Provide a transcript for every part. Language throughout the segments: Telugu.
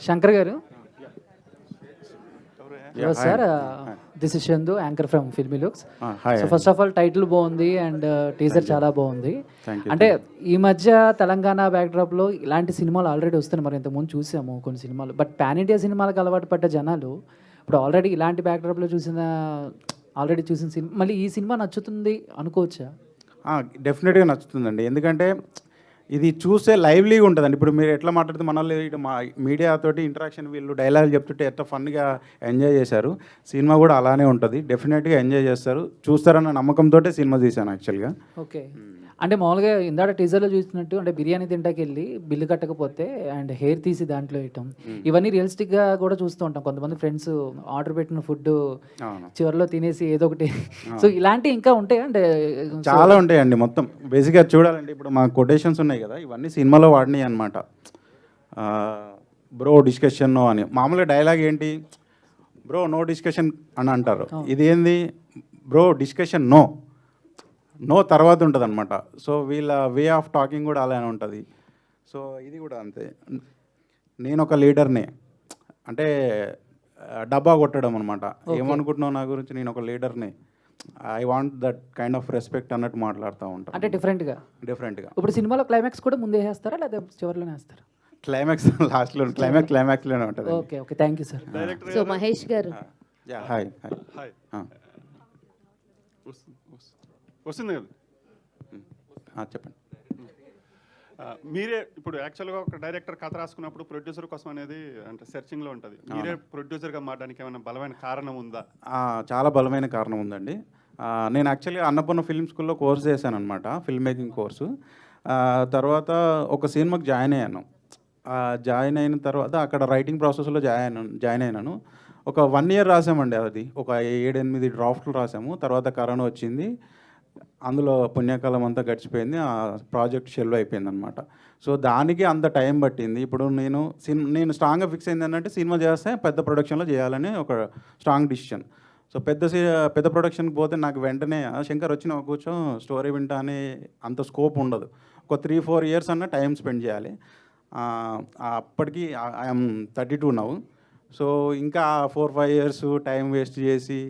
శంకర్ గారు sir, this is Chandu, anchor from filmy looks. So first of all title బాగుంది అండ్ టీజర్ చాలా బాగుంది. అంటే ఈ మధ్య తెలంగాణ బ్యాక్డ్రాప్లో ఇలాంటి సినిమాలు ఆల్రెడీ వస్తున్నాయి. మరి ఇంతకుముందు చూసాము కొన్ని సినిమాలు, బట్ పాన్ ఇండియా సినిమాలకు అలవాటు పడ్డ జనాలు ఇప్పుడు ఆల్రెడీ ఇలాంటి బ్యాక్డ్రాప్లో ఆల్రెడీ చూసిన సినిమా మళ్ళీ ఈ సినిమా నచ్చుతుంది అనుకోవచ్చా? డెఫినెట్గా నచ్చుతుందండి. ఎందుకంటే ఇది చూస్తే లైవ్లీగా ఉంటుందండి. ఇప్పుడు మీరు ఎట్లా మాట్లాడితే మన వాళ్ళు మా మీడియాతోటి ఇంటరాక్షన్, వీళ్ళు డైలాగులు చెప్తుంటే ఎట్లా ఫన్గా ఎంజాయ్ చేశారు. సినిమా కూడా అలానే ఉంటుంది, డెఫినెట్గా ఎంజాయ్ చేస్తారు, చూస్తారన్న నమ్మకంతో సినిమా తీశాను యాక్చువల్గా. ఓకే. అంటే మామూలుగా ఇందాక టీజర్లో చూసినట్టు అంటే బిర్యానీ తింటాకి వెళ్ళి బిల్లు కట్టకపోతే అండ్ హెయిర్ తీసి దాంట్లో వేయటం, ఇవన్నీ రియలిస్టిక్గా కూడా చూస్తూ ఉంటాం. కొంతమంది ఫ్రెండ్స్ ఆర్డర్ పెట్టిన ఫుడ్ చివరిలో తినేసి ఏదో ఒకటి. సో ఇలాంటివి ఇంకా ఉంటాయి అంటే చాలా ఉంటాయండి. మొత్తం బేసిక్గా చూడాలంటే ఇప్పుడు మా కొటేషన్స్ ఉన్నాయి కదా, ఇవన్నీ సినిమాలో వాడినాయి అనమాట. బ్రో డిస్కషన్ నో అని. మామూలుగా డైలాగ్ ఏంటి, బ్రో నో డిస్కషన్ అని అంటారు. ఇది ఏంది, బ్రో డిస్కషన్ నో తర్వాత ఉంటుంది అనమాట. సో వీళ్ళ వే ఆఫ్ టాకింగ్ కూడా అలానే ఉంటుంది. సో ఇది కూడా అంతే. నేను ఒక లీడర్ని అంటే డబ్బా కొట్టడం అనమాట. ఏమనుకుంటున్నావు నా గురించి, నేను ఒక లీడర్ని, I want that kind of respect అన్నట్టు మాట్లాడుతూ ఉంటాను. అంటే డిఫరెంట్గా. ఇప్పుడు సినిమాలో క్లైమాక్స్ కూడా ముందే వేస్తారా లేదా చివరిలోనే వేస్తారా? క్లైమాక్స్ లాస్ట్లో, క్లైమాక్స్లోనే ఉంటుంది. Okay okay, thank you sir. So Mahesh గారు. హాయ్. వస్తుంది కదా, చెప్పండి. మీరే ఇప్పుడు యాక్చువల్గా ఒక డైరెక్టర్ కథ రాసుకున్నప్పుడు ప్రొడ్యూసర్ కోసం అనేది అంటే సెర్చింగ్లో ఉంటుంది. మీరే ప్రొడ్యూసర్గా మారడానికి ఏమైనా బలమైన కారణం ఉందా? చాలా బలమైన కారణం ఉందండి. నేను యాక్చువల్గా అన్నపూర్ణ ఫిల్మ్ స్కూల్లో కోర్స్ చేశాను అనమాట, ఫిల్మ్ మేకింగ్ కోర్సు. తర్వాత ఒక సినిమాకి జాయిన్ అయ్యాను. జాయిన్ అయిన తర్వాత అక్కడ రైటింగ్ ప్రాసెస్లో జాయిన్ అయినాను. ఒక 1 year రాసామండి. అది ఒక 7-8 డ్రాఫ్ట్లు రాసాము. తర్వాత కరోనా వచ్చింది, అందులో పుణ్యకాలం అంతా గడిచిపోయింది, ఆ ప్రాజెక్ట్ షెల్వ్ అయిపోయింది అనమాట. సో దానికి అంత టైం పట్టింది. ఇప్పుడు నేను స్ట్రాంగ్గా ఫిక్స్ అయింది ఏంటంటే సినిమా చేస్తే పెద్ద ప్రొడక్షన్లో చేయాలని ఒక స్ట్రాంగ్ డిసిషన్. సో పెద్ద ప్రొడక్షన్కి పోతే నాకు వెంటనే శంకర్ వచ్చిన కూర్చో స్టోరీ వింటా అని అంత స్కోప్ ఉండదు. ఒక 3-4 years అన్న టైం స్పెండ్ చేయాలి. అప్పటికి ఐఎమ్ 32 నౌ. సో ఇంకా 4-5 years టైం వేస్ట్ చేసి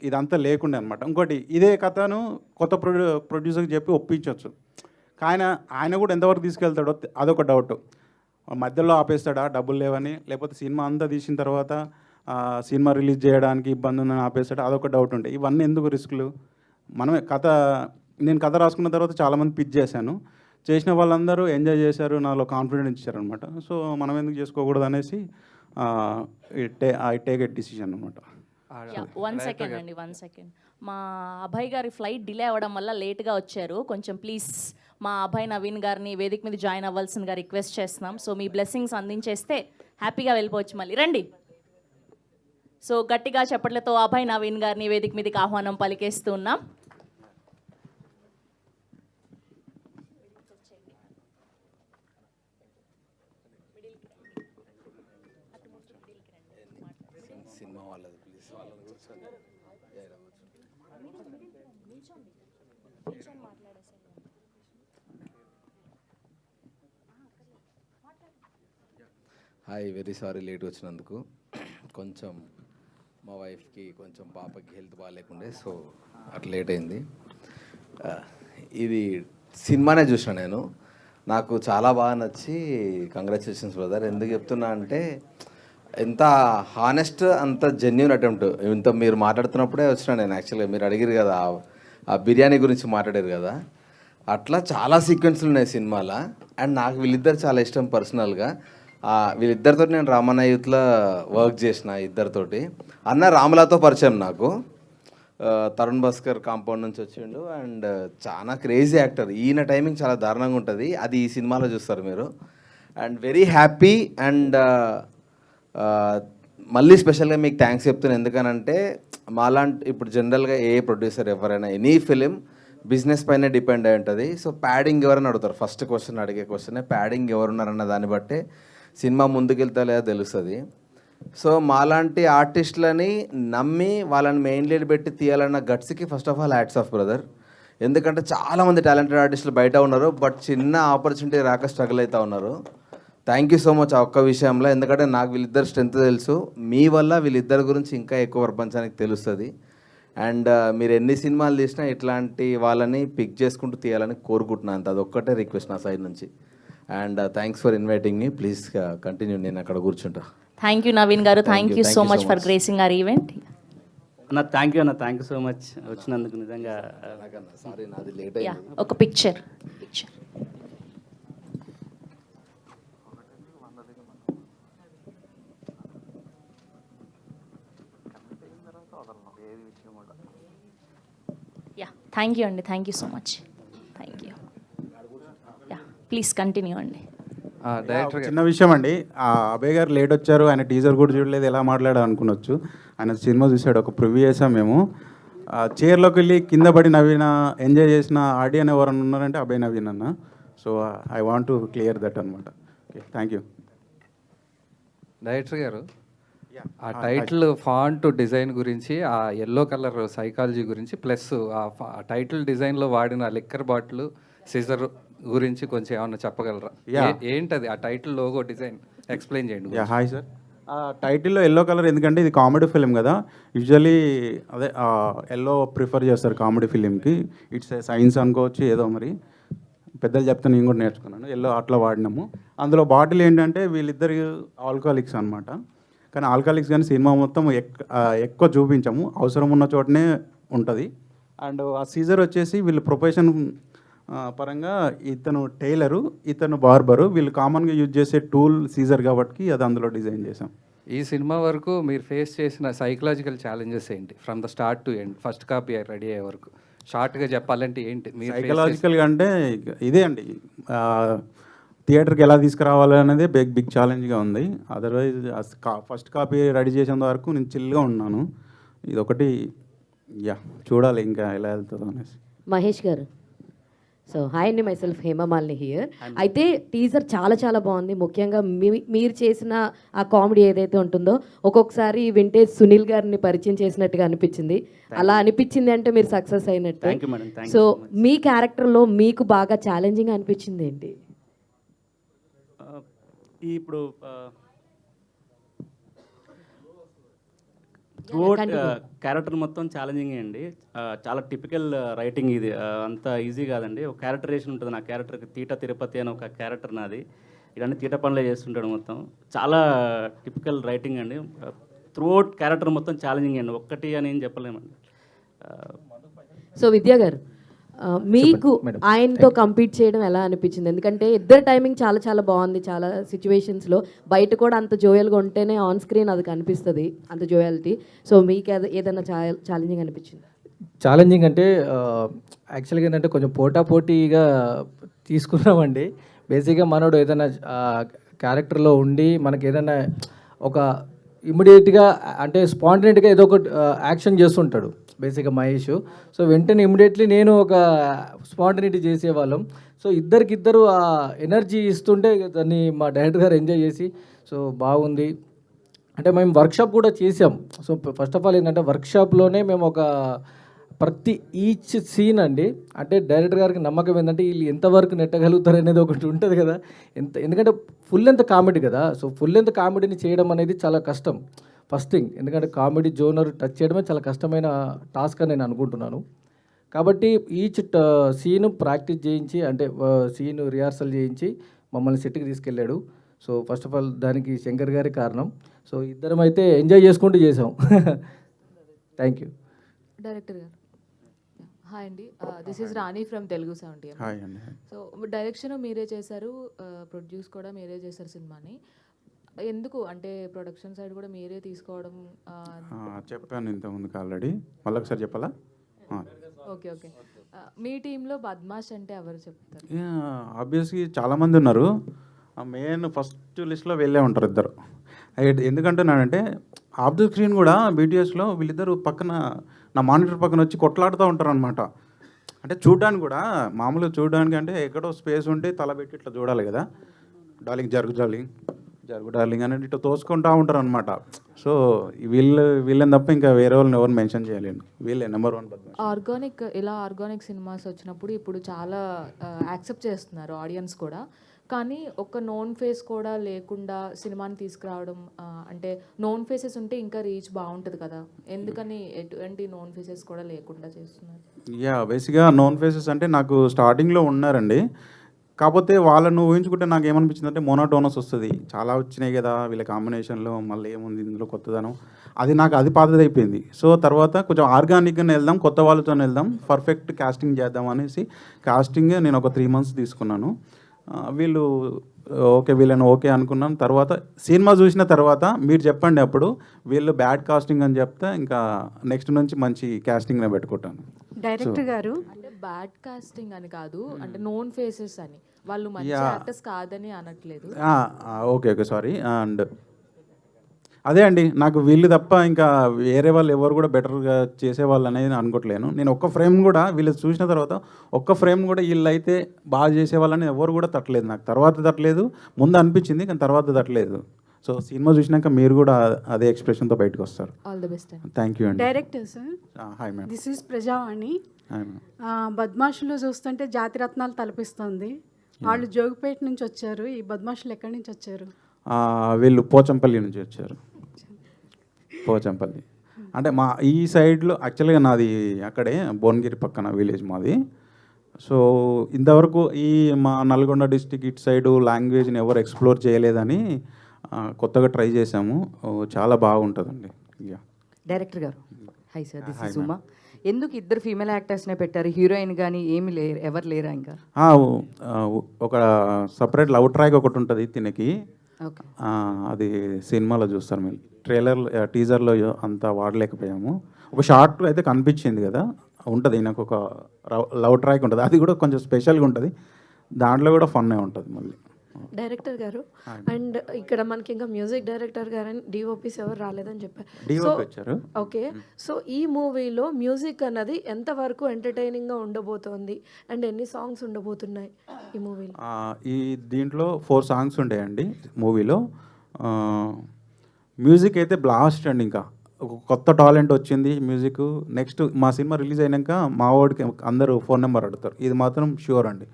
ఇదంతా లేకుండే అనమాట. ఇంకోటి, ఇదే కథను కొత్త ప్రొడ్యూసర్కి చెప్పి ఒప్పించవచ్చు. కానీ ఆయన కూడా ఎంతవరకు తీసుకెళ్తాడో అదొక డౌట్. మధ్యలో ఆపేస్తాడా డబ్బులు లేవని, లేకపోతే సినిమా అంతా తీసిన తర్వాత సినిమా రిలీజ్ చేయడానికి ఇబ్బంది ఉందని ఆపేస్తాడా, అదొక డౌట్ ఉంటాయి. ఇవన్నీ ఎందుకు రిస్కులు? నేను కథ రాసుకున్న తర్వాత చాలామంది పిచ్ చేశాను, చేసిన వాళ్ళందరూ ఎంజాయ్ చేశారు, నాలో కాన్ఫిడెన్స్ ఇచ్చారనమాట. సో మనం ఎందుకు చేసుకోకూడదు అనేసి ఐ టేక్ ఎ డిసిషన్ అనమాట. 1 second అండి, 1 second. మా అభయ్ గారి ఫ్లైట్ డిలే అవ్వడం వల్ల లేట్గా వచ్చారు. కొంచెం ప్లీజ్ మా అభయ్ నవీన్ గారిని వేదిక మీద జాయిన్ అవ్వాల్సిందిగా రిక్వెస్ట్ చేస్తున్నాం. సో మీ బ్లెస్సింగ్స్ అందించేస్తే హ్యాపీగా వెళ్ళిపోవచ్చు. మళ్ళీ రండి. సో గట్టిగా చప్పట్లతో అభయ్ నవీన్ గారిని వేదిక మీదకి ఆహ్వానం పలికేస్తూ ఉన్నాం. హాయ్, వెరీ సారీ లేట్ వచ్చినందుకు. కొంచెం మా వైఫ్కి కొంచెం పాపకి హెల్త్ బాగాలేకుండే, సో అట్లా లేట్ అయింది. ఇది సినిమానే చూసిన నేను, నాకు చాలా బాగా నచ్చి కంగ్రాచులేషన్స్ బ్రదర్. ఎందుకు చెప్తున్నా అంటే ఎంత హానెస్ట్, అంత జెన్యూన్ అటెంప్ట్. ఇంత మీరు మాట్లాడుతున్నప్పుడే వచ్చినా నేను. యాక్చువల్గా మీరు అడిగారు కదా, ఆ బిర్యానీ గురించి మాట్లాడారు కదా, అట్లా చాలా సీక్వెన్స్లు ఉన్నాయి సినిమాలో. అండ్ నాకు వీళ్ళిద్దరు చాలా ఇష్టం పర్సనల్గా. వీళ్ళిద్దరితో నేను రామన్న యూత్లో వర్క్ చేసిన. ఇద్దరితోటి అన్న రాములతో పరిచయం నాకు. తరుణ్ భాస్కర్ కాంపౌండ్ నుంచి వచ్చిండు అండ్ చాలా క్రేజీ యాక్టర్. ఈయన టైమింగ్ చాలా దారుణంగా ఉంటుంది, అది ఈ సినిమాలో చూస్తారు మీరు. And very happy. అండ్ మళ్ళీ స్పెషల్గా మీకు థ్యాంక్స్ చెప్తున్నాను. ఎందుకనంటే మాలాంటి ఇప్పుడు జనరల్గా ఏ ప్రొడ్యూసర్ ఎవరైనా ఎనీ ఫిలిం బిజినెస్ పైన డిపెండ్ అయి ఉంటుంది. సో ప్యాడింగ్ ఎవరైనా అడుగుతారు, ఫస్ట్ క్వశ్చన్ అడిగే క్వశ్చనే ప్యాడింగ్ ఎవరున్నారన్న దాన్ని బట్టే సినిమా ముందుకెళ్తా లేదా తెలుస్తుంది. సో మాలాంటి ఆర్టిస్టులని నమ్మి వాళ్ళని మెయిన్ లీడ్ పెట్టి తీయాలన్న గట్స్కి first of all hats off brother. ఎందుకంటే చాలామంది టాలెంటెడ్ ఆర్టిస్టులు బయట ఉన్నారు, బట్ చిన్న ఆపర్చునిటీ రాక స్ట్రగుల్ అవుతూ ఉన్నారు. థ్యాంక్ యూ సో మచ్ ఆ ఒక్క విషయంలో, ఎందుకంటే నాకు వీళ్ళిద్దరు స్ట్రెంత్ తెలుసు, మీ వల్ల వీళ్ళిద్దరి గురించి ఇంకా ఎక్కువ ప్రపంచానికి తెలుస్తుంది. అండ్ మీరు ఎన్ని సినిమాలు తీసినా ఇట్లాంటి వాళ్ళని పిక్ చేసుకుంటూ తీయాలని కోరుకుంటున్నాను, అంత అదొక్కటే రిక్వెస్ట్ నా సైడ్ నుంచి. And thanks for inviting me, please continue, నేను అక్కడ కూర్చుంటా. థ్యాంక్ యూ నవీన్ గారు, thank you so much for gracing are event. అన్న థ్యాంక్ యూ సో మచ్ వచ్చినందుకు నిజంగా. సారీ నాది లేట్ యా, అయింది. ఒక పిక్చర్. యా, థ్యాంక్ యూ అండి, thank you so much, thank you. Yeah, please continue అండి. ఒక చిన్న విషయం అండి, అభయ్ గారు లేట్ వచ్చారు, ఆయన టీజర్ కూడా చూడలేదు, ఎలా మాట్లాడారు అనుకునొచ్చు. ఆయన సినిమా చూసాడు, ఒక ప్రివ్యూ చేసాం మేము. చైర్లోకి వెళ్ళి కింద పడి నవ్విన, ఎంజాయ్ చేసిన ఆడియన్ ఎవరన్నా ఉన్నారంటే అభయ్ నవీన్ అన్న. So I want to clear that అనమాట. Okay, thank you. డైరెక్టర్ గారు, ఆ టైటిల్ ఫాంట్ డిజైన్ గురించి, ఆ ఎల్లో కలర్ సైకాలజీ గురించి, ప్లస్ ఆ టైటిల్ డిజైన్లో వాడిన లిక్కర్ బాటిల్, సిజర్ గురించి కొంచెం ఏమన్నా చెప్పగలరా? ఏంటది ఆ టైటిల్ లోగో డిజైన్ ఎక్స్ప్లెయిన్ చేయండి. Hi sir. టైటిల్లో ఎల్లో కలర్ ఎందుకంటే ఇది కామెడీ ఫిలిం కదా, యూజువలీ అదే ఎల్లో ప్రిఫర్ చేస్తారు కామెడీ ఫిలింకి. ఇట్స్ సైన్స్ అనుకోవచ్చు, ఏదో మరి పెద్దలు చెప్తే నేను కూడా నేర్చుకున్నాను. ఎల్లో అట్లా వాడినాము. అందులో బాటిల్ ఏంటంటే వీళ్ళిద్దరు ఆల్కహాలిక్స్ అనమాట. కానీ ఆల్కహాలిక్స్ కానీ సినిమా మొత్తం ఎక్కువ చూపించాము, అవసరం ఉన్న చోటనే ఉంటుంది. అండ్ ఆ సీజర్ వచ్చేసి వీళ్ళు ప్రొఫెషన్ పరంగా ఇతను టైలరు, ఇతను బార్బరు, వీళ్ళు కామన్గా యూజ్ చేసే టూల్ సీజర్ కాబట్టి అది అందులో డిజైన్ చేసాం. ఈ సినిమా వరకు మీరు ఫేస్ చేసిన సైకలాజికల్ ఛాలెంజెస్ ఏంటి, from the start to end, first copy ready అయ్యే వరకు షార్ట్గా చెప్పాలంటే ఏంటి? సైకలాజికల్గా అంటే ఇదే అండి, థియేటర్కి ఎలా తీసుకురావాలి అనేది బిగ్ ఛాలెంజ్గా ఉంది. అదర్వైజ్ ఫస్ట్ కాపీ రెడీ చేసేంత వరకు నేను చిల్గా ఉన్నాను. ఇదొకటి చూడాలి ఇంకా ఎలా వెళ్తుందో అనేసి. మహేష్ గారు, సో హాయ్ అండి, మై సెల్ఫ్ హేమమాలిని హియర్. అయితే టీజర్ చాలా చాలా బాగుంది. ముఖ్యంగా మీరు చేసిన ఆ కామెడీ ఏదైతే ఉంటుందో ఒక్కొక్కసారి వింటేజ్ సునీల్ గారిని పరిచయం చేసినట్టుగా అనిపించింది. అలా అనిపించింది అంటే మీరు సక్సెస్ అయినట్టు. సో మీ క్యారెక్టర్లో మీకు బాగా ఛాలెంజింగ్ అనిపించింది ఏంటి? ఇప్పుడు త్రూఅవుట్ క్యారెక్టర్ మొత్తం ఛాలెంజింగ్ అండి. చాలా టిపికల్ రైటింగ్ ఇది, అంత ఈజీ కాదండి. ఒక క్యారెక్టరేషన్ ఉంటుంది నా క్యారెక్టర్కి. తీట తిరుపతి అని ఒక క్యారెక్టర్ నాది. ఇలాంటి తీట పనులే చేస్తుంటాడు మొత్తం. చాలా టిపికల్ రైటింగ్ అండి. త్రూఅవుట్ క్యారెక్టర్ మొత్తం ఛాలెంజింగ్ అండి, ఒక్కటి అని ఏం చెప్పలేమండి. సో విద్యా గారు, మీకు ఆయనతో కంపీట్ చేయడం ఎలా అనిపించింది? ఎందుకంటే ఇద్దరు టైమింగ్ చాలా చాలా బాగుంది. చాలా సిచ్యువేషన్స్లో బయట కూడా అంత జోయల్గా ఉంటేనే ఆన్ స్క్రీన్ అది కనిపిస్తుంది, అంత జోయాలిటీ. సో మీకు ఏదైనా ఛాలెంజింగ్ అనిపించింది? ఛాలెంజింగ్ అంటే యాక్చువల్గా ఏంటంటే కొంచెం పోటాపోటీగా తీసుకున్నామండి. బేసిక్గా మనోడు ఏదైనా క్యారెక్టర్లో ఉండి మనకి ఏదైనా ఒక ఇమ్మీడియట్గా అంటే స్పాంటనేట్గా ఏదో ఒక యాక్షన్ చేస్తుంటాడు బేసిక్గా మహేష్. సో వెంటనే ఇమ్మీడియట్లీ నేను ఒక స్పాంటనిటీ చేసేవాళ్ళం. సో ఇద్దరు ఆ ఎనర్జీ ఇస్తుంటే దాన్ని మా డైరెక్టర్ గారు ఎంజాయ్ చేసి సో బాగుంది అంటే మేము వర్క్షాప్ కూడా చేసాం. సో ఫస్ట్ ఆఫ్ ఆల్ ఏంటంటే వర్క్షాప్లోనే మేము ఒక ప్రతి ఈచ్ సీన్ అండి, అంటే డైరెక్టర్ గారికి నమ్మకం ఏంటంటే వీళ్ళు ఎంతవరకు నెట్టగలుగుతారు అనేది ఒకటి ఉంటుంది కదా. ఎందుకంటే ఫుల్ లెంత్ కామెడీ కదా. సో ఫుల్ లెంత్ కామెడీని చేయడం అనేది చాలా కష్టం ఫస్ట్ థింగ్. ఎందుకంటే కామెడీ జోనర్ టచ్ చేయడమే చాలా కష్టమైన టాస్క్ అని నేను అనుకుంటున్నాను. కాబట్టి ఈచ్ సీను ప్రాక్టీస్ చేయించి అంటే సీను రిహార్సల్ చేయించి మమ్మల్ని సెట్కి తీసుకెళ్ళాడు. సో ఫస్ట్ ఆఫ్ ఆల్ దానికి శంకర్ గారి కారణం. సో ఇద్దరం అయితే ఎంజాయ్ చేసుకుంటూ చేసాం. Thank you. డైరెక్టర్ గారు హాయ్ అండి, this is Rani from Telugu 70. Hi అండి. సో డైరెక్షన్ మీరే చేశారు, ప్రొడ్యూస్ కూడా మీరే చేశారు సినిమాని. ఎందుకు అంటే ప్రొడక్షన్ సైడ్ కూడా మీరే తీసుకోవడం? చెప్పాను ఇంతకుముందుకు ఆల్రెడీ, మళ్ళీ ఒకసారి చెప్పాలా? Okay okay. మీ టీంలో బద్మాష్ అంటే ఎవరు చెప్తారు? ఆబ్వియస్లీ చాలామంది ఉన్నారు. మెయిన్ ఫస్ట్ లిస్ట్లో వెళ్ళే ఉంటారు ఇద్దరు. ఎందుకంటున్నానంటే ఆఫ్ ద స్క్రీన్ కూడా బీటీఎస్లో వీళ్ళిద్దరు పక్కన నా మానిటర్ పక్కన వచ్చి కొట్లాడుతూ ఉంటారు అనమాట. అంటే చూడడానికి కూడా మామూలుగా చూడడానికి అంటే ఎక్కడో స్పేస్ ఉంటే తల పెట్టి ఇట్లా చూడాలి కదా, డార్లింగ్ జరుగు డార్లింగ్ అని ఇట్లా తోసుకుంటూ ఉంటారు అనమాట. సో వీళ్ళని తప్ప ఇంకా వేరే వాళ్ళని ఎవరు మెన్షన్ చేయలేను, వీళ్ళే నెంబర్ 1 బద్మాష్. ఆర్గానిక్ సినిమాస్ వచ్చినప్పుడు ఇప్పుడు చాలా యాక్సెప్ట్ చేస్తున్నారు ఆడియన్స్ కూడా. కానీ ఒక నోన్ ఫేస్ కూడా లేకుండా సినిమాని తీసుకురావడం అంటే నోన్ ఫేసెస్ ఉంటే ఇంకా రీచ్ బాగుంటుంది కదా, ఎందుకని ఎటువంటి నోన్ ఫేసెస్ కూడా లేకుండా చేస్తున్నారు? బేసిక్గా నోన్ ఫేసెస్ అంటే నాకు స్టార్టింగ్లో ఉన్నారండి. కాకపోతే వాళ్ళను ఊహించుకుంటే నాకు ఏమనిపించింది అంటే మోనోటోనస్ వస్తుంది, చాలా వచ్చినాయి కదా వీళ్ళ కాంబినేషన్లో, మళ్ళీ ఏముంది ఇందులో కొత్తదనం, అది పాతది అయిపోయింది. సో తర్వాత కొంచెం ఆర్గానిక్గానే వెళ్దాం, కొత్త వాళ్ళతో వెళ్దాం, పర్ఫెక్ట్ కాస్టింగ్ చేద్దాం అనేసి కాస్టింగ్ నేను ఒక 3 months తీసుకున్నాను. వీళ్ళు వీళ్ళని ఓకే అనుకున్నాను. తర్వాత సినిమా చూసిన తర్వాత మీరు చెప్పండి, అప్పుడు వీళ్ళు బ్యాడ్ కాస్టింగ్ అని చెప్తే ఇంకా నెక్స్ట్ నుంచి మంచి కాస్టింగ్నే పెట్టుకుంటాను. డైరెక్టర్ గారు అంటే బ్యాడ్ కాస్టింగ్ అని కాదు, అంటే నోన్ ఫేసెస్ అని, వాళ్ళు మంచి యాక్టర్స్ కాదని అనట్లేదు. Okay sorry. అండ్ అదే అండి, నాకు వీళ్ళు తప్ప ఇంకా వేరే వాళ్ళు ఎవరు కూడా బెటర్గా చేసేవాళ్ళు అనేది అనుకోవట్లేను. నేను ఒక్క ఫ్రేమ్ కూడా వీళ్ళు చూసిన తర్వాత ఒక్క ఫ్రేమ్ కూడా వీళ్ళు అయితే బాగా చేసేవాళ్ళని ఎవరు కూడా తట్టలేదు. నాకు తర్వాత తట్టలేదు, ముందు అనిపించింది కానీ తర్వాత తట్టలేదు. సో సినిమా చూసినాక మీరు కూడా అదే ఎక్స్ప్రెషన్తో బయటకు వస్తారు. All the best. Thank you అండి. Director sir, hi ma'am. This is Prajavani. Hi ma'am. బద్మాషులు చూస్తుంటే జాతిరత్నాలు తలపిస్తుంది. వాళ్ళు జోగిపేట నుంచి వచ్చారు. ఈ బద్మాషులు ఎక్కడి నుంచి వచ్చారు? వీళ్ళు పోచంపల్లి నుంచి వచ్చారు. పోచంపల్లి అంటే మా ఈ సైడ్లో యాక్చువల్గా నాది అక్కడే భువనగిరి పక్కన విలేజ్ మాది. సో ఇంతవరకు ఈ మా నల్గొండ డిస్టిక్ ఇటు సైడు లాంగ్వేజ్ని ఎవరు ఎక్స్ప్లోర్ చేయలేదని కొత్తగా ట్రై చేసాము. చాలా బాగుంటుందండి. డైరెక్టర్ గారు, high sir, this is Uma. ఎందుకు ఇద్దరు ఫీమేల్ యాక్టర్స్నే పెట్టారు? హీరోయిన్ కానీ ఏమి లేరు, ఎవరు లేరా ఇంకా? ఒక సపరేట్ లవ్ ట్రాక్ ఒకటి ఉంటుంది తినకి, ఓకే. అది సినిమాలో చూస్తారు మీరు. టీజర్లో అంతా వాడలేకపోయాము. ఒక షార్ట్ అయితే కనిపించింది కదా, ఉంటుంది నాకు ఒక లవ్ ట్రాక్ ఉంటుంది, అది కూడా కొంచెం స్పెషల్గా ఉంటుంది. దాంట్లో కూడా ఫన్నే ఉంటుంది మళ్ళీ. డైరెక్టర్ గారు, అండ్ ఇక్కడ మనకి ఇంకా మ్యూజిక్ డైరెక్టర్ గారు అని డిఓపిస్ ఎవరు రాలేదని చెప్పారు. డిఓపి వచ్చారు. ఓకే, సో ఈ మూవీలో మ్యూజిక్ అన్నది ఎంతవరకు ఎంటర్టైనింగ్గా ఉండబోతోంది అండ్ ఎన్ని సాంగ్స్ ఉండబోతున్నాయి ఈ మూవీలో? ఈ దీంట్లో 4 songs ఉంటాయండి మూవీలో. మ్యూజిక్ అయితే బ్లాస్ట్ అండి. ఇంకా ఒక కొత్త టాలెంట్ వచ్చింది మ్యూజిక్. నెక్స్ట్ మా సినిమా రిలీజ్ అయినాక మా వాడికి అందరూ ఫోన్ నెంబర్ అడుగుతారు, ఇది మాత్రం ష్యూర్ అండి.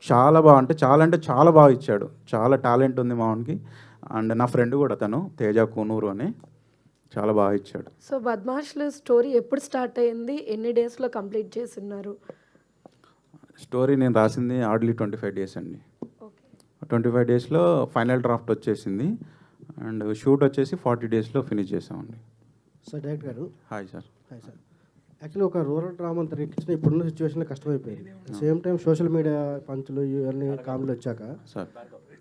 చాలా బాగా అంటే చాలా బాగా ఇచ్చాడు. చాలా టాలెంట్ ఉంది మా వాడికి. అండ్ నా ఫ్రెండ్ కూడా తను తేజ కూనూరు అని, చాలా బాగా ఇచ్చాడు. సో బద్మాష్లు స్టోరీ ఎప్పుడు స్టార్ట్ అయ్యింది, ఎన్ని డేస్లో కంప్లీట్ చేస్తున్నారు? స్టోరీ నేను రాసింది హార్డ్లీ 25 days అండి. 25 daysలో ఫైనల్ డ్రాఫ్ట్ వచ్చేసింది. అండ్ షూట్ వచ్చేసి 40 daysలో ఫినిష్ చేసామండి. సార్ డైరెక్టర్ గారు, hi sir. Hi sir. Actually ఒక రూరల్ డ్రామా తెరకెక్కించిన ఇప్పుడున్న సిచ్యువేషన్లో కష్టమైపోయింది. సేమ్ టైం సోషల్ మీడియా పంచులు ఇవన్నీ కామెడీలు వచ్చాక సార్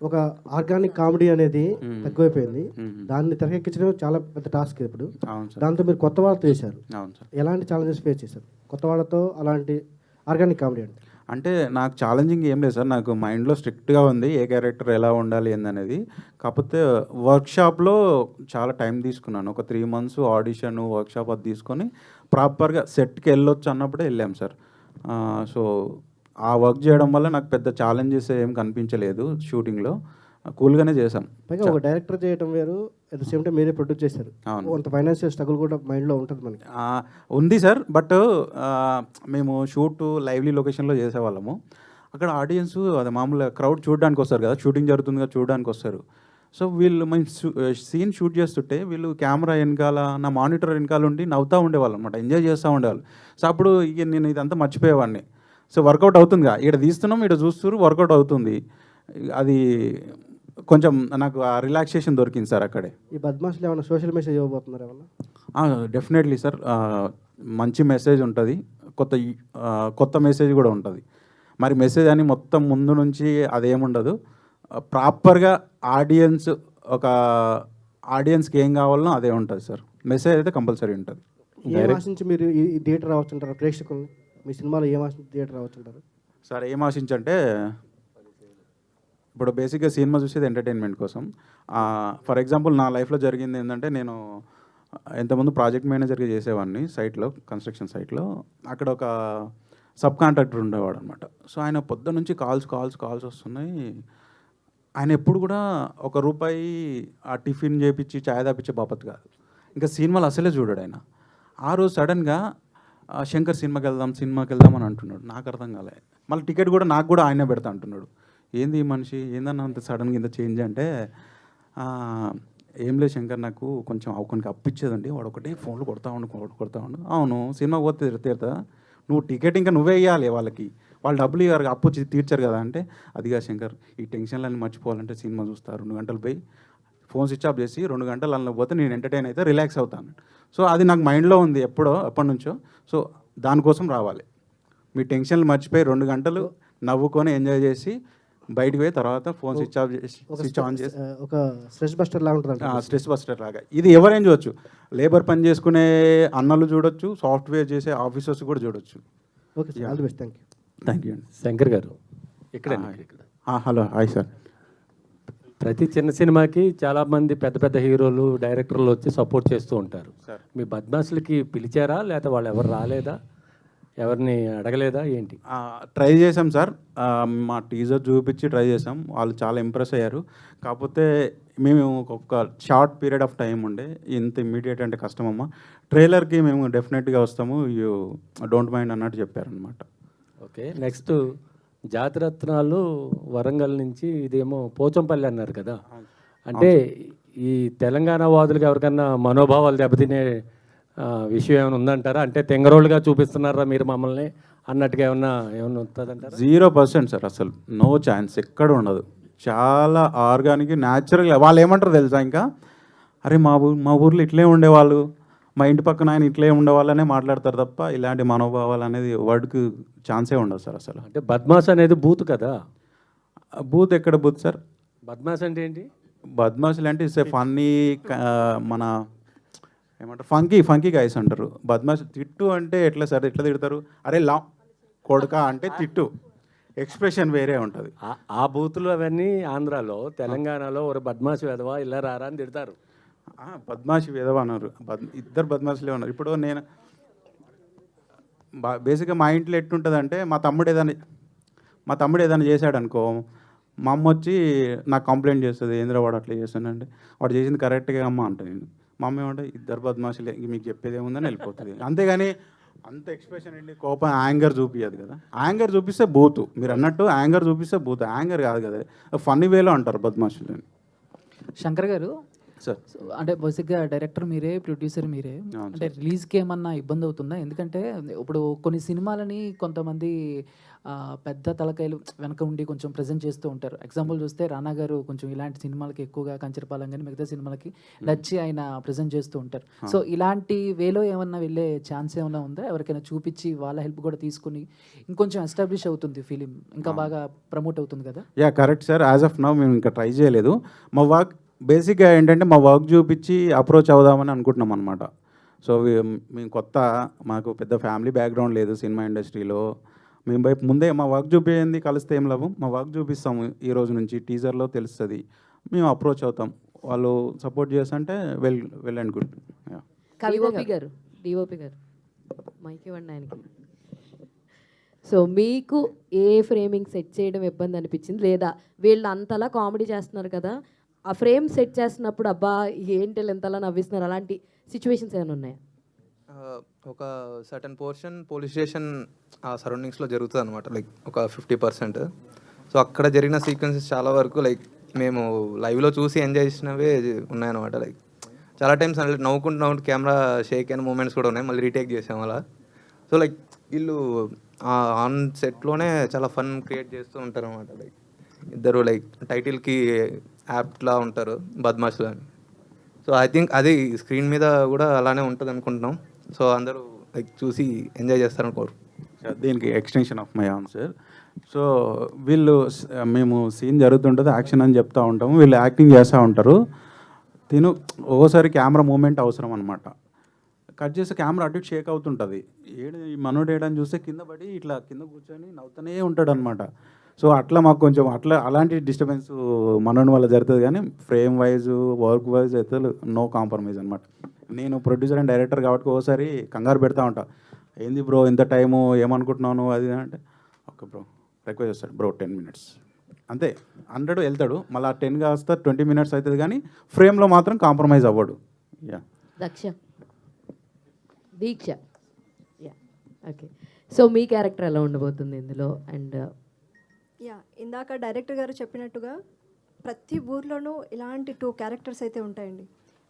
ఒక ఆర్గానిక్ కామెడీ అనేది తక్కువైపోయింది. దాన్ని తెరకెక్కించడం చాలా పెద్ద టాస్క్ ఇప్పుడు. అవును సార్. దాంతో మీరు కొత్త వాళ్ళతో చేశారు. అవును సార్. ఎలాంటి ఛాలెంజెస్ ఫేస్ చేశారు కొత్త వాళ్ళతో అలాంటి ఆర్గానిక్ కామెడీ అంటే నాకు ఛాలెంజింగ్ ఏం లేదు సార్. నాకు మైండ్లో స్ట్రిక్ట్గా ఉంది ఏ క్యారెక్టర్ ఎలా ఉండాలి ఏందనేది. కాకపోతే వర్క్షాప్లో చాలా టైం తీసుకున్నాను. ఒక 3 months ఆడిషన్ వర్క్షాప్ అది తీసుకొని ప్రాపర్గా సెట్కి వెళ్ళొచ్చు అన్నప్పుడే వెళ్ళాం సార్. సో ఆ వర్క్ చేయడం వల్ల నాకు పెద్ద ఛాలెంజెస్ ఏం కనిపించలేదు షూటింగ్లో. కూల్గానే చేసాం. పైగా ఒక డైరెక్టర్ చేయడం వేరు, అట్ ద సేమ్ టైం మీరే ప్రొడ్యూస్ చేశారు. కొంత ఫైనాన్షియల్ స్ట్రగుల్ కూడా మైండ్లో ఉంటుంది మనకి. ఉంది సార్. బట్ మేము షూట్ లైవ్లీ లొకేషన్లో చేసేవాళ్ళము. అక్కడ ఆడియన్స్ అదే మామూలుగా క్రౌడ్ చూడడానికి వస్తారు కదా, షూటింగ్ జరుగుతుందిగా చూడడానికి వస్తారు. సో వీళ్ళు మేము సీన్ షూట్ చేస్తుంటే వీళ్ళు కెమెరా వెనకాల నా మానిటర్ వెనకాల ఉండి నవ్వుతూ ఉండేవాళ్ళు అనమాట, ఎంజాయ్ చేస్తూ ఉండేవాళ్ళు. సో అప్పుడు ఇక నేను ఇదంతా మర్చిపోయేవాడిని. సో వర్కౌట్ అవుతుందిగా, ఇక్కడ తీస్తున్నాం ఇక్కడ చూస్తున్నారు, వర్కౌట్ అవుతుంది. అది కొంచెం నాకు ఆ రిలాక్సేషన్ దొరికింది సార్ అక్కడే. ఈ బద్మాష్లు ఏమైనా సోషల్ మెసేజ్ ఇవ్వబోతున్నారు ఏమన్నా? డెఫినెట్లీ సార్, మంచి మెసేజ్ ఉంటుంది, కొత్త మెసేజ్ కూడా ఉంటుంది. మరి మెసేజ్ అని మొత్తం ముందు నుంచి అదేముండదు. ప్రాపర్గా ఆడియన్స్కి ఏం కావాలనో అదే ఉంటుంది సార్. మెసేజ్ అయితే కంపల్సరీ ఉంటుంది. ఏం ఆశించి మీరు ఈ థియేటర్ రావచ్చుంటారు ప్రేక్షకుల్ని? మీ సినిమాలో ఏం ఆశించి థియేటర్ రావచ్చుంటారు సార్? ఏం ఆశించంటే ఇప్పుడు బేసిక్గా సినిమా చూసేది ఎంటర్టైన్మెంట్ కోసం. ఫర్ ఎగ్జాంపుల్ నా లైఫ్లో జరిగింది ఏంటంటే, నేను ఇంతకుముందు ప్రాజెక్ట్ మేనేజర్గా చేసేవాడిని సైట్లో, కన్స్ట్రక్షన్ సైట్లో. అక్కడ ఒక సబ్ కాంట్రాక్టర్ ఉండేవాడు అనమాట. సో ఆయన పొద్దు నుంచి కాల్స్ వస్తున్నాయి. ఆయన ఎప్పుడు కూడా ₹1 ఆ టిఫిన్ చేయించి చాయ్ తాపించే బాపత్ కాదు. ఇంకా సినిమాలు అసలే చూడాడు ఆయన. ఆ రోజు సడన్గా శంకర్ సినిమాకి వెళ్దాం అని అంటున్నాడు. నాకు అర్థం కాలే. మళ్ళీ టికెట్ కూడా నాకు కూడా ఆయనే పెడతా అంటున్నాడు. ఏంది ఈ మనిషి ఏందన్నా అంత సడన్గా ఇంత చేంజ్ అంటే "ఆ, ఏం లేదు శంకర్, నాకు కొంచెం కొన్ని అప్పిచ్చేదండి, వాడు ఒకటే ఫోన్లు కొడతా ఉండు. అవును, సినిమా పోతే తీరుతా, నువ్వు టికెట్ ఇంకా నువ్వే ఇవ్వాలి వాళ్ళకి, వాళ్ళు డబ్బులు ఇవ్వరు, అప్పు తీర్చారు కదా అంటే, అదిగా శంకర్, ఈ టెన్షన్లన్నీ మర్చిపోవాలంటే సినిమా చూస్తారు, 2 గంటలు పోయి ఫోన్ స్విచ్ ఆఫ్ చేసి 2 గంటలు అందులో పోతే నేను ఎంటర్టైన్ అయితే రిలాక్స్ అవుతాను. సో అది నాకు మైండ్లో ఉంది ఎప్పటి నుంచో. సో దానికోసం రావాలి. మీ టెన్షన్లు మర్చిపోయి 2 గంటలు నవ్వుకొని ఎంజాయ్ చేసి బయటికి పోయి తర్వాత ఫోన్ స్విచ్ ఆఫ్ చేసి స్విచ్ ఆన్ చేసి ఒక స్ట్రెస్ బస్టర్ లాగా ఉంటుంది. స్ట్రెస్ బస్టర్ లాగా ఇది ఎవరైనా చూడొచ్చు. లేబర్ పని చేసుకునే అన్నలు చూడొచ్చు, సాఫ్ట్వేర్ చేసే ఆఫీసర్స్ కూడా చూడొచ్చు. Okay sir, all the best. Thank you అండి. శంకర్ గారు ఇక్కడ హలో, హాయ్ సార్. ప్రతి చిన్న సినిమాకి చాలామంది పెద్ద పెద్ద హీరోలు డైరెక్టర్లు వచ్చి సపోర్ట్ చేస్తూ ఉంటారు. మీ బద్మాసులకి పిలిచారా, లేకపోతే వాళ్ళు ఎవరు రాలేదా, ఎవరిని అడగలేదా ఏంటి? ట్రై చేసాం సార్, మా టీజర్ చూపించి ట్రై చేసాం, వాళ్ళు చాలా ఇంప్రెస్ అయ్యారు. కాకపోతే మేము ఒక షార్ట్ పీరియడ్ ఆఫ్ టైం ఉండే, ఇంత ఇమ్మీడియట్ అంటే కష్టమమ్మా, ట్రైలర్కి మేము డెఫినెట్గా వస్తాము, యూ డోంట్ మైండ్ అన్నట్టు చెప్పారనమాట. ఓకే, నెక్స్ట్ జాతిరత్నాలు వరంగల్ నుంచి, ఇదేమో పోచంపల్లి అన్నారు కదా, అంటే ఈ తెలంగాణ వాదులకు ఎవరికన్నా మనోభావాలు దెబ్బతినే విషయం ఏమైనా ఉందంటారా? అంటే తెంగరోళ్ళుగా చూపిస్తున్నారా మీరు మమ్మల్ని అన్నట్టుగా ఏమన్నా ఉంటుందంటారా? 0% సార్, అసలు నో ఛాన్స్, ఎక్కడ ఉండదు. చాలా ఆర్గానిక్, న్యాచురల్గా. వాళ్ళు ఏమంటారు తెలుసా, ఇంకా అరే మా ఊర్లో ఇట్లే ఉండేవాళ్ళు, మా ఇంటి పక్కన ఆయన ఇట్లే ఉండేవాళ్ళనే మాట్లాడతారు తప్ప ఇలాంటి మనోభావాలు అనేది వర్డ్కి ఛాన్సే ఉండదు సార్ అసలు. అంటే బద్మాస్ అనేది బూత్ కదా. బూత్ ఎక్కడ బూత్ సార్? బద్మాస్ అంటే ఏంటి? బద్మాసులు అంటే ఇస్తే ఫన్నీ, మన ఏమంటారు, ఫంకీ గైస్ అంటారు. బద్మాసు తిట్టు అంటే ఎట్లా సార్, ఎట్లా తిడతారు? అరే లా కొడుక అంటే తిట్టు, ఎక్స్ప్రెషన్ వేరే ఉంటుంది. ఆ బూతులు అవన్నీ ఆంధ్రాలో, తెలంగాణలో ఒక బద్మాసు వెధవా ఇలా రారా అని తిడతారు. బద్మాషి వేదవ అన్నారు, ఇద్దరు బద్మాసులే ఉన్నారు. ఇప్పుడు నేను బేసిక్గా మా ఇంట్లో ఎట్టుంటుందంటే, మా తమ్ముడు ఏదైనా చేశాడు అనుకో, మా అమ్మ వచ్చి నాకు కంప్లైంట్ చేస్తుంది, ఏంద్ర వాడు అట్లా చేస్తానంటే, వాడు చేసింది కరెక్ట్గా అమ్మ అంటే, నేను మా అమ్మ ఏమంటే ఇద్దరు బద్మాషులే, మీకు చెప్పేది ఏముందని వెళ్ళిపోతుంది. అంతేగాని అంత ఎక్స్ప్రెషన్ ఏంటి, కోపం యాంగర్ చూపించదు కదా. యాంగర్ చూపిస్తే బూతు, మీరు అన్నట్టు యాంగర్ చూపిస్తే బూతు, యాంగర్ కాదు కదా, ఫన్నీ వేలో అంటారు బద్మాషులని. శంకర్ గారు సార్, అంటే బేసిక్గా డైరెక్టర్ మీరే, ప్రొడ్యూసర్ మీరే, అంటే రిలీజ్కి ఏమన్నా ఇబ్బంది అవుతుందా? ఎందుకంటే ఇప్పుడు కొన్ని సినిమాలని కొంతమంది పెద్ద తలకాయలు వెనక ఉండి కొంచెం ప్రజెంట్ చేస్తూ ఉంటారు. ఎగ్జాంపుల్ చూస్తే రానా గారు కొంచెం ఇలాంటి సినిమాలకి ఎక్కువగా కంచరపాలెం కానీ మిగతా సినిమాలకి నచ్చి ఆయన ప్రజెంట్ చేస్తూ ఉంటారు. సో ఇలాంటి వేలో ఏమన్నా వెళ్ళే ఛాన్స్ ఏమైనా ఉందా? ఎవరికైనా చూపించి వాళ్ళ హెల్ప్ కూడా తీసుకుని ఇంకొంచెం ఎస్టాబ్లిష్ అవుతుంది ఫిలిం, ఇంకా బాగా ప్రమోట్ అవుతుంది కదా? Yeah, correct sir. As of now మేము ఇంకా ట్రై చేయలేదు. మా వర్క్ బేసిక్గా ఏంటంటే మా వర్క్ చూపించి అప్రోచ్ అవుదామని అనుకుంటున్నాం అనమాట. సో మేము కొత్త, మాకు పెద్ద ఫ్యామిలీ బ్యాక్గ్రౌండ్ లేదు సినిమా ఇండస్ట్రీలో. మేము ముందే మా వర్క్ చూపించింది, కలిస్తే ఏం లాభం, మా వర్క్ చూపిస్తాము ఈ రోజు నుంచి, టీజర్లో తెలుస్తుంది, మేము అప్రోచ్ అవుతాం, వాళ్ళు సపోర్ట్ చేస్తుంటే వెల్ అండ్ గుడ్. డిఓపి గారు మైక్ ఇవ్వండి ఆయనకి. సో మీకు ఏ ఫ్రేమింగ్ సెట్ చేయడం ఇబ్బంది అనిపించింది, లేదా వీళ్ళు అంతలా కామెడీ చేస్తున్నారు కదా, ఆ ఫ్రేమ్ సెట్ చేస్తున్నప్పుడు అబ్బా ఏంటి ఎంతలా నవ్విస్తున్నారు, అలాంటి సిచ్యువేషన్స్ ఏమైనా ఉన్నాయా? ఒక సర్టన్ పోర్షన్ పోలీస్ స్టేషన్ ఆ సరౌండింగ్స్లో జరుగుతుంది అనమాట, లైక్ ఒక 50%. సో అక్కడ జరిగిన సీక్వెన్సెస్ చాలా వరకు లైక్ మేము లైవ్లో చూసి ఎంజాయ్ చేసినవే ఉన్నాయన్నమాట. లైక్ చాలా టైమ్స్ నవ్వుకుంటూ కెమెరా షేక్ అయిన మూమెంట్స్ కూడా ఉన్నాయి, మళ్ళీ రీటేక్ చేసాం అలా. సో లైక్ వీళ్ళు ఆన్ సెట్లోనే చాలా ఫన్ క్రియేట్ చేస్తూ ఉంటారు అనమాట. లైక్ ఇద్దరు లైక్ టైటిల్కి యాప్ట్లా ఉంటారు, బద్మాషులు అని. సో ఐ థింక్ అది స్క్రీన్ మీద కూడా అలానే ఉంటుంది అనుకుంటున్నాం. సో అందరూ లైక్ చూసి ఎంజాయ్ చేస్తారనుకోరు. దీనికి extension of my answer. So మేము సీన్ జరుగుతుంటుంది, యాక్షన్ అని చెప్తూ ఉంటాము, వీళ్ళు యాక్టింగ్ చేస్తూ ఉంటారు. ఓసారి కెమెరా మూమెంట్ అవసరం అనమాట. కట్ చేస్తే కెమెరా అటు షేక్ అవుతుంటుంది, ఈ మనోడు ఏడని చూస్తే కింద పడి ఇట్లా కింద కూర్చొని నవ్వుతూనే ఉంటాడు అనమాట. సో అట్లా మాకు కొంచెం అలాంటి డిస్టర్బెన్స్ మనోడి వల్ల జరుగుతుంది, కానీ ఫ్రేమ్ వైజ్ వర్క్ వైజ్ అయితే నో కాంప్రమైజ్ అనమాట. నేను ప్రొడ్యూసర్ అండ్ డైరెక్టర్ కాబట్టి ఒకసారి కంగారు పెడతా ఉంటా, ఏంది బ్రో ఇంత టైము, ఏమనుకుంటున్నాను అది అంటే, ఓకే బ్రో రిక్వెస్ట్ చేస్తాడు, బ్రో 10 minutes అంతే, 100 వెళ్తాడు, మళ్ళీ 10 కాస్త 20 minutes అవుతుంది, కానీ ఫ్రేమ్లో మాత్రం కాంప్రమైజ్ అవ్వడు. Yeah, Deeksha. Yeah, okay. So మీ క్యారెక్టర్ ఎలా ఉండబోతుంది ఇందులో, అండ్ యా, ఇందాక డైరెక్టర్ గారు చెప్పినట్టుగా ప్రతి ఊర్లోనూ ఇలాంటి 2 క్యారెక్టర్స్ అయితే ఉంటాయండి.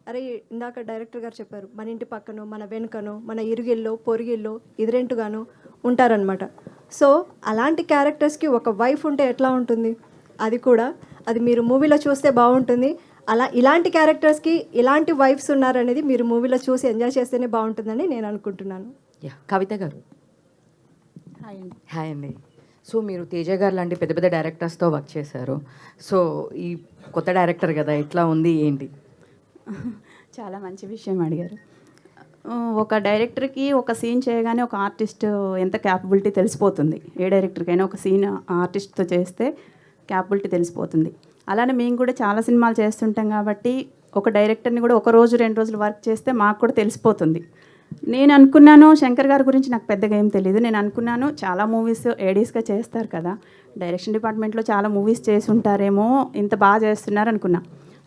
అరే ఇందాక డైరెక్టర్ గారు చెప్పారు, మన ఇంటి పక్కనో మన వెనుకనో మన ఇరుగిల్లో పొరుగిల్లో ఎదురెంటుగానో ఉంటారనమాట. సో అలాంటి క్యారెక్టర్స్కి ఒక వైఫ్ ఉంటే ఎట్లా ఉంటుంది, అది కూడా అది మీరు మూవీలో చూస్తే బాగుంటుంది. ఇలాంటి క్యారెక్టర్స్కి ఇలాంటి వైఫ్స్ ఉన్నారనేది మీరు మూవీలో చూసి ఎంజాయ్ చేస్తేనే బాగుంటుందని నేను అనుకుంటున్నాను. యా, కవిత గారు. హాయ్ అండి. సో మీరు తేజ గారు లాంటి పెద్ద పెద్ద డైరెక్టర్స్తో వర్క్ చేశారు. సో ఈ కొత్త డైరెక్టర్ కదా, ఎట్లా ఉంది ఏంటి? చాలా మంచి విషయం అడిగారు. ఒక డైరెక్టర్కి ఒక సీన్ చేయగానే ఒక ఆర్టిస్ట్ ఎంత క్యాపబిలిటీ తెలిసిపోతుంది. ఏ డైరెక్టర్కైనా ఒక సీన్ ఆర్టిస్ట్తో చేస్తే క్యాపబిలిటీ తెలిసిపోతుంది. అలానే మేము కూడా చాలా సినిమాలు చేస్తుంటాం కాబట్టి ఒక డైరెక్టర్ని కూడా 1 రోజు 2 రోజులు వర్క్ చేస్తే మాకు కూడా తెలిసిపోతుంది. నేను అనుకున్నాను శంకర్ గారి గురించి నాకు పెద్దగా ఏం తెలియదు. నేను అనుకున్నాను చాలా మూవీస్ ఏడీస్గా చేస్తారు కదా, డైరెక్షన్ డిపార్ట్మెంట్లో చాలా మూవీస్ చేసి ఉంటారేమో, ఇంత బాగా చేస్తున్నారు అనుకున్నా.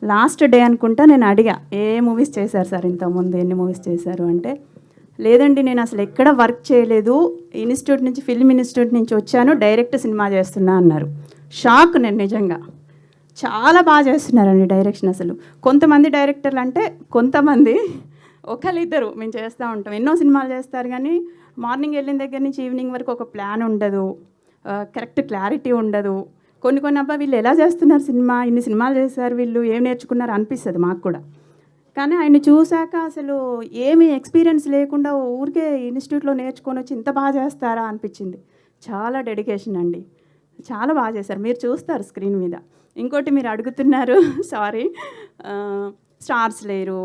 లాస్ట్ డే అనుకుంటా నేను అడిగా, ఏ మూవీస్ చేశారు సార్ ఇంతకుముందు, ఎన్ని మూవీస్ చేశారు అంటే, లేదండి నేను అసలు ఎక్కడ వర్క్ చేయలేదు, ఇన్స్టిట్యూట్ నుంచి ఫిల్మ్ ఇన్స్టిట్యూట్ నుంచి వచ్చాను, డైరెక్ట్ సినిమా చేస్తున్నా అన్నారు. షాక్ నేను నిజంగా. చాలా బాగా చేస్తున్నారండి డైరెక్షన్. అసలు కొంతమంది డైరెక్టర్లు అంటే కొంతమంది ఒకళ్ళిద్దరు మేము చేస్తూ ఉంటాం, ఎన్నో సినిమాలు చేస్తారు కానీ మార్నింగ్ వెళ్ళిన దగ్గర నుంచి ఈవినింగ్ వరకు ఒక ప్లాన్ ఉండదు, కరెక్ట్ క్లారిటీ ఉండదు. కొన్ని అబ్బా వీళ్ళు ఎలా చేస్తున్నారు సినిమా, ఇన్ని సినిమాలు చేశారు వీళ్ళు, ఏం నేర్చుకున్నారు అనిపిస్తుంది మాకు కూడా. కానీ ఆయన చూశాక అసలు ఏమీ ఎక్స్పీరియన్స్ లేకుండా ఊరికే ఇన్స్టిట్యూట్లో నేర్చుకొని వచ్చి ఇంత బాగా చేస్తారా అనిపించింది. చాలా డెడికేషన్ అండి, చాలా బాగా చేశారు. మీరు చూస్తారు స్క్రీన్ మీద. ఇంకోటి మీరు అడుగుతున్నారు సారీ, స్టార్స్ లేరు,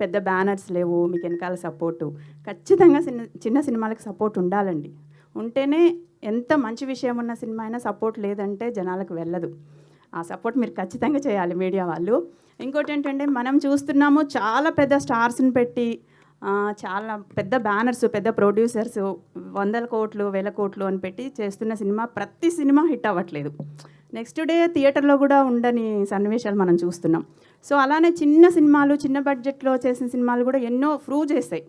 పెద్ద బ్యానర్స్ లేవు, మీకు వెనకాల సపోర్టు. ఖచ్చితంగా చిన్న సినిమాలకు సపోర్ట్ ఉండాలండి. ఉంటేనే ఎంత మంచి విషయం ఉన్న సినిమా అయినా సపోర్ట్ లేదంటే జనాలకు వెళ్ళదు. ఆ సపోర్ట్ మీరు ఖచ్చితంగా చేయాలి మీడియా వాళ్ళు. ఇంకోటి ఏంటంటే మనం చూస్తున్నాము చాలా పెద్ద స్టార్స్ని పెట్టి చాలా పెద్ద బ్యానర్స్, పెద్ద ప్రొడ్యూసర్స్ 100 కోట్లు 1000 కోట్లు అని పెట్టి చేస్తున్న సినిమా, ప్రతి సినిమా హిట్ అవ్వట్లేదు. నెక్స్ట్ డే థియేటర్లో కూడా ఉండని సన్నివేశాలు మనం చూస్తున్నాం. సో అలానే చిన్న సినిమాలు, చిన్న బడ్జెట్లో చేసిన సినిమాలు కూడా ఎన్నో ప్రూవ్ చేశాయి,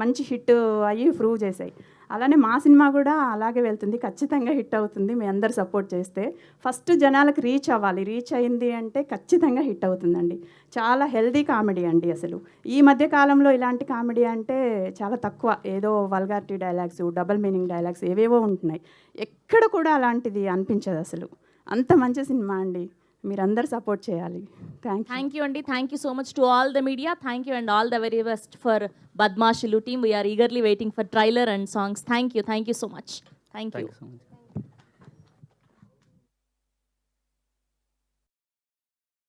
మంచి హిట్ అయ్యి ప్రూవ్ చేశాయి. అలానే మా సినిమా కూడా అలాగే వెళ్తుంది, ఖచ్చితంగా హిట్ అవుతుంది మీ అందరు సపోర్ట్ చేస్తే. ఫస్ట్ జనాలకు రీచ్ అవ్వాలి, రీచ్ అయింది అంటే ఖచ్చితంగా హిట్ అవుతుందండి. చాలా హెల్దీ కామెడీ అండి. అసలు ఈ మధ్య కాలంలో ఇలాంటి కామెడీ అంటే చాలా తక్కువ, ఏదో vulgarity dialogues, double meaning dialogues ఏవేవో ఉంటున్నాయి. ఎక్కడ కూడా అలాంటిది అనిపించదు అసలు. అంత మంచి సినిమా అండి, మీరందరూ సపోర్ట్ చేయాలి. థ్యాంక్ యూ అండి. Thank you so much to all the media. Thank you and all the very best for Badmashulu team. We are eagerly waiting for trailer and songs. Thank you so much. Thank you.